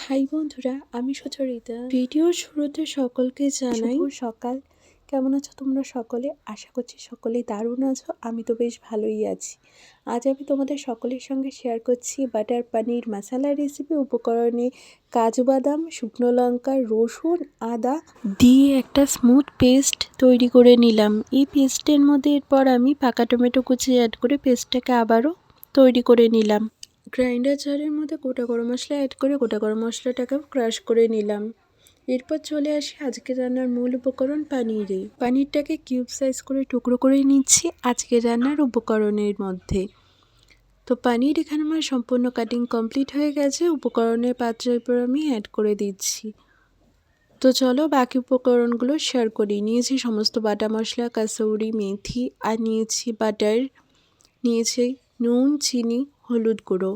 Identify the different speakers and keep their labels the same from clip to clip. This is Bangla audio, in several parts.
Speaker 1: হাই বন্ধুরা, আমি সুচরিতা। ভিডিওর শুরুতে সকলকে জানাই শুভ সকাল। কেমন আছো তোমরা সকলে? আশা করছি সকলেই দারুণ আছো। আমি তো বেশ ভালোই আছি। আজ আমি তোমাদের সকলের সঙ্গে শেয়ার করছি বাটার পনির মশলা রেসিপি। উপকরণে কাজু বাদাম, শুকনো লঙ্কা, রসুন, আদা দিয়ে একটা স্মুথ পেস্ট তৈরি করে নিলাম। এই পেস্টের মধ্যে এরপর আমি পাকা টমেটো কুচি অ্যাড করে পেস্টটাকে আবারও তৈরি করে নিলাম। গ্রাইন্ডার জারের মধ্যে গোটা গরম মশলা অ্যাড করে গোটা গরম মশলাটাকেও ক্রাশ করে নিলাম। এরপর চলে আসি আজকে রান্নার মূল উপকরণ পানিরে। পানিরটাকে কিউব সাইজ করে টুকরো করে নিচ্ছি আজকে রান্নার উপকরণের মধ্যে। তো পানির এখানে আমার সম্পূর্ণ কাটিং কমপ্লিট হয়ে গেছে। উপকরণের পাত্রের উপর আমি অ্যাড করে দিচ্ছি। তো চলো বাকি উপকরণগুলো শেয়ার করি। নিয়েছি সমস্ত বাটা মশলা, কাসৌরি মেথি, আর নিয়েছি বাটার, নিয়েছি নুন, চিনি, হলুদ গুঁড়ো,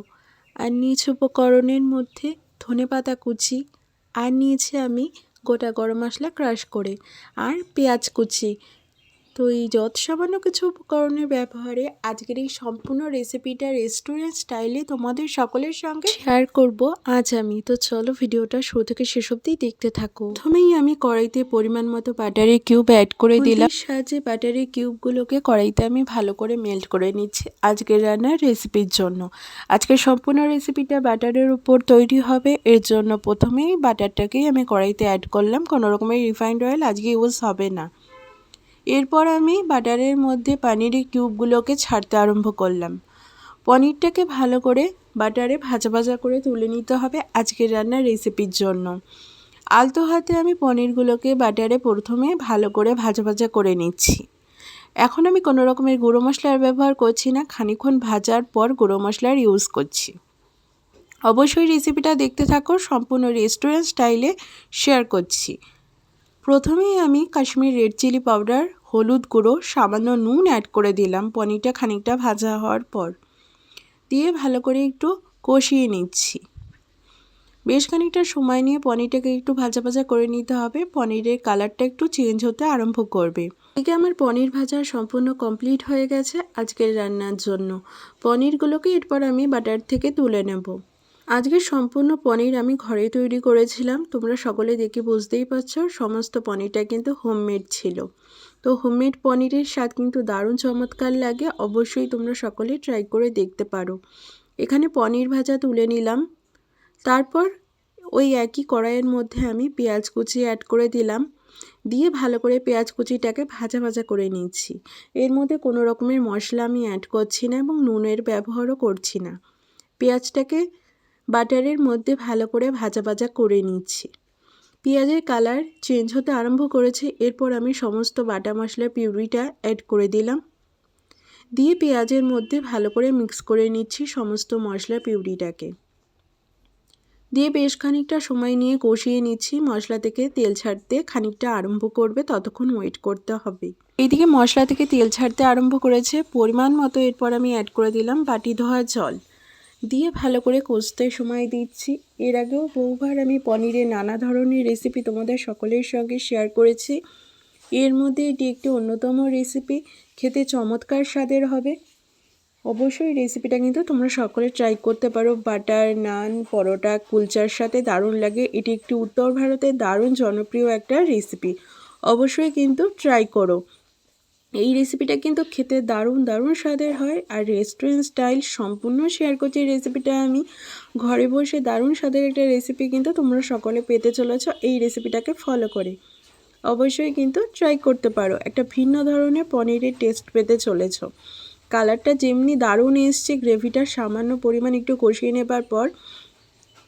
Speaker 1: আর নিয়েছি উপকরণের মধ্যে ধনেপাতা কুচি, আর নিয়েছি আমি গোটা গরম মশলা ক্রাশ করে, আর পেঁয়াজ কুচি। তো এই যত সামান্য কিছু উপকরণের ব্যবহারে আজকের এই সম্পূর্ণ রেসিপিটা রেস্টুরেন্ট স্টাইলে তোমাদের সকলের সঙ্গে শেয়ার করব আজ আমি। তো চলো ভিডিওটা শুরু থেকে শেষ অবধি দেখতে থাকো। প্রথমেই আমি কড়াইতে পরিমাণ মতো বাটারের কিউব অ্যাড করে দিলাম। সাহায্যে বাটারের কিউবগুলোকে কড়াইতে আমি ভালো করে মেল্ট করে নিচ্ছি আজকের রান্নার রেসিপির জন্য। আজকের সম্পূর্ণ রেসিপিটা বাটারের উপর তৈরি হবে, এর জন্য প্রথমেই বাটারটাকেই আমি কড়াইতে অ্যাড করলাম। কোনো রকমের রিফাইন্ড অয়েল আজকে ইউজ হবে না। এরপর আমি বাটারের মধ্যে পনিরের কিউবগুলোকে ছাড়তে আরম্ভ করলাম। পনিরটাকে ভালো করে বাটারে ভাজা ভাজা করে তুলে নিতে হবে আজকের রান্নার রেসিপির জন্য। আলতো হাতে আমি পনিরগুলোকে বাটারে প্রথমে ভালো করে ভাজা ভাজা করে নিচ্ছি। এখন আমি কোনো রকমের গুঁড়ো মশলার ব্যবহার করছি না, খানিকক্ষণ ভাজার পর গুঁড়ো মশলার ইউজ করছি। অবশ্যই রেসিপিটা দেখতে থাকো, সম্পূর্ণ রেস্টুরেন্ট স্টাইলে শেয়ার করছি। প্রথমেই আমি কাশ্মীর রেড চিলি পাউডার, হলুদ গুঁড়ো, সামান্য নুন অ্যাড করে দিলাম পনিরটা খানিকটা ভাজা হওয়ার পর। দিয়ে ভালো করে একটু কষিয়ে নিচ্ছি। বেশ খানিকটা সময় নিয়ে পনিরটাকে একটু ভাজা ভাজা করে নিতে হবে। পনিরের কালারটা একটু চেঞ্জ হতে আরম্ভ করবে। এদিকে আমার পনির ভাজা সম্পূর্ণ কমপ্লিট হয়ে গেছে আজকের রান্নার জন্য। পনিরগুলোকে এরপর আমি বাটার থেকে তুলে নেব। আজকের সম্পূর্ণ পনির আমি ঘরে তৈরি করেছিলাম। তোমরা সকলে দেখে বুঝতেই পারছো সমস্ত পনিরটা কিন্তু হোমমেড ছিল। তো হোমমেড পনিরের স্বাদ কিন্তু দারুণ চমৎকার লাগে। অবশ্যই তোমরা সকলে ট্রাই করে দেখতে পারো। এখানে পনির ভাজা তুলে নিলাম। তারপর ওই একই কড়াইয়ের মধ্যে আমি পেঁয়াজ কুচি অ্যাড করে দিলাম। দিয়ে ভালো করে পেঁয়াজ কুচিটাকে ভাজা ভাজা করে নিচ্ছি। এর মধ্যে কোনো রকমের মশলা আমি অ্যাড করছি না এবং নুনের ব্যবহারও করছি না। পেঁয়াজটাকে বাটারের মধ্যে ভালো করে ভাজা ভাজা করে নিচ্ছি। পেঁয়াজের কালার চেঞ্জ হতে আরম্ভ করেছে। এরপর আমি সমস্ত বাটা মশলার পিউরিটা অ্যাড করে দিলাম। দিয়ে পেঁয়াজের মধ্যে ভালো করে মিক্স করে নিচ্ছি সমস্ত মশলার পিউরিটাকে। দিয়ে বেশ খানিকটা সময় নিয়ে কষিয়ে নিচ্ছি। মশলা থেকে তেল ছাড়তে খানিকটা আরম্ভ করবে, ততক্ষণ ওয়েট করতে হবে। এইদিকে মশলা থেকে তেল ছাড়তে আরম্ভ করেছে। পরিমাণ মতো এরপর আমি অ্যাড করে দিলাম বাটি ধোয়া জল। দিয়ে ভালো করে কষতে সময় দিচ্ছি। এর আগেও বহুবার আমি পনিরের নানা ধরনের রেসিপি তোমাদের সকলের সঙ্গে শেয়ার করেছি। এর মধ্যে এটি একটি অন্যতম রেসিপি, খেতে চমৎকার স্বাদের হবে। অবশ্যই রেসিপিটা কিন্তু তোমরা সকলে ট্রাই করতে পারো। বাটার নান, পরোটা, কুলচার সাথে দারুণ লাগে। এটি একটি উত্তর ভারতের দারুণ জনপ্রিয় একটা রেসিপি। অবশ্যই কিন্তু ট্রাই করো। এই রেসিপিটা কিন্তু খেতে দারুণ দারুণ স্বাদের হয়। আর রেস্টুরেন্ট স্টাইল সম্পূর্ণ শেয়ার করছি রেসিপিটা আমি। ঘরে বসে দারুণ স্বাদের একটা রেসিপি কিন্তু তোমরা সকলে পেতে চলেছ এই রেসিপিটাকে ফলো করে। অবশ্যই কিন্তু ট্রাই করতে পারো। একটা ভিন্ন ধরনের পনিরের টেস্ট পেতে চলেছ। কালারটা যেমনি দারুণ এসছে, গ্রেভিটা সামান্য পরিমাণ একটু কষিয়ে নেবার পর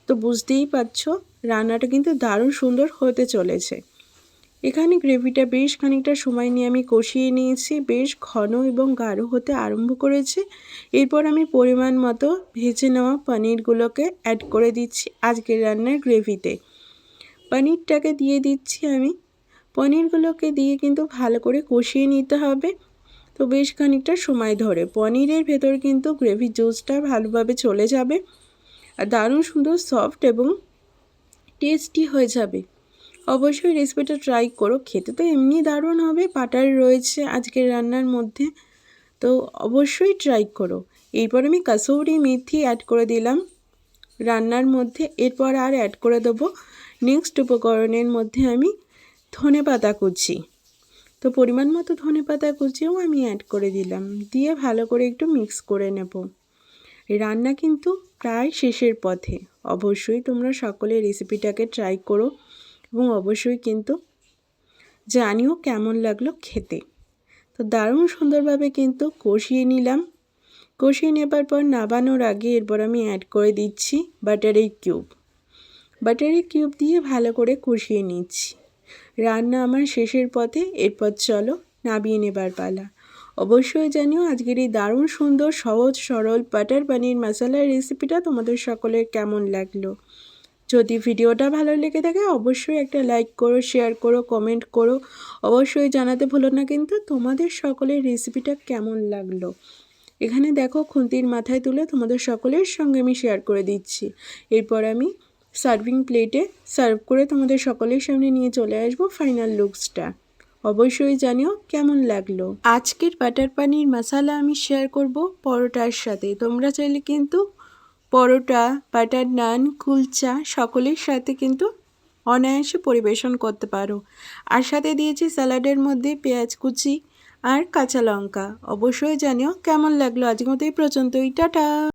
Speaker 1: তো বুঝতেই পারছো রান্নাটা কিন্তু দারুণ সুন্দর হতে চলেছে। এখানে গ্রেভিটা বেশ খানিকটা সময় নিয়ে আমি কষিয়ে নিয়েছি। বেশ ঘন এবং গাঢ় হতে আরম্ভ করেছে। এরপর আমি পরিমাণ মতো ভেজে নেওয়া পনিরগুলোকে অ্যাড করে দিচ্ছি আজকের রান্নার গ্রেভিতে। পনিরটাকে দিয়ে দিচ্ছি আমি। পনিরগুলোকে দিয়ে কিন্তু ভালো করে কষিয়ে নিতে হবে। তো বেশ খানিকটা সময় ধরে পনিরের ভেতর কিন্তু গ্রেভির জুসটা ভালোভাবে চলে যাবে আর দারুণ সুন্দর সফট এবং টেস্টি হয়ে যাবে। অবশ্যই রেসিপিটা ট্রাই করো। খেতে তো এমনি দারুণ হবে, বাটার রয়েছে আজকের রান্নার মধ্যে, তো অবশ্যই ট্রাই করো। এরপর আমি কাসৌরি মেথি অ্যাড করে দিলাম। রান্নার মধ্যে। এরপর আর অ্যাড করে দেবো নেক্সট উপকরণের মধ্যে আমি ধনেপাতা কুচি। তো পরিমাণ মতো ধনেপাতা কুচিও আমি অ্যাড করে দিলাম, দিয়ে ভালো করে একটু মিক্স করে নেব। রান্না কিন্তু প্রায় শেষের পথে। অবশ্যই তোমরা সকলে রেসিপিটাকে ট্রাই করো এবং অবশ্যই কিন্তু জানিও কেমন লাগলো খেতে। তো দারুণ সুন্দরভাবে কিন্তু কষিয়ে নিলাম। কষিয়ে নেবার পর নাবানোর আগে এরপর আমি অ্যাড করে দিচ্ছি বাটারের কিউব। বাটারের কিউব দিয়ে ভালো করে কষিয়ে নিচ্ছি। রান্না আমার শেষের পথে। এরপর চলো নামিয়ে নেবার পালা। অবশ্যই জানিও আজকের এই দারুণ সুন্দর সহজ সরল বাটার পনির মশলার রেসিপিটা তোমাদের সকলের কেমন লাগলো। যদি ভিডিওটা ভালো লেগে থাকে অবশ্যই একটা লাইক করো, শেয়ার করো, কমেন্ট করো। অবশ্যই জানাতে ভুলো না কিন্তু তোমাদের সকলের রেসিপিটা কেমন লাগলো। এখানে দেখো খুন্তির মাথায় তুলে তোমাদের সকলের সঙ্গে আমি শেয়ার করে দিচ্ছি। এরপর আমি সার্ভিং প্লেটে সার্ভ করে তোমাদের সকলের সামনে নিয়ে চলে আসবো ফাইনাল লুকসটা। অবশ্যই জানিও কেমন লাগলো। আজকের বাটার পনির মশলা আমি শেয়ার করব পরোটার সাথে। তোমরা চাইলে কিন্তু পরোটা, বাটার নান, কুলচা সকলের সাথে কিন্তু অনায়াসে পরিবেশন করতে পারো। আর সাথে দিয়েছি স্যালাডের মধ্যে পেঁয়াজ কুচি আর কাঁচা লঙ্কা। অবশ্যই জানিও কেমন লাগলো। আজকের মতো এই পর্যন্তই, টাটা।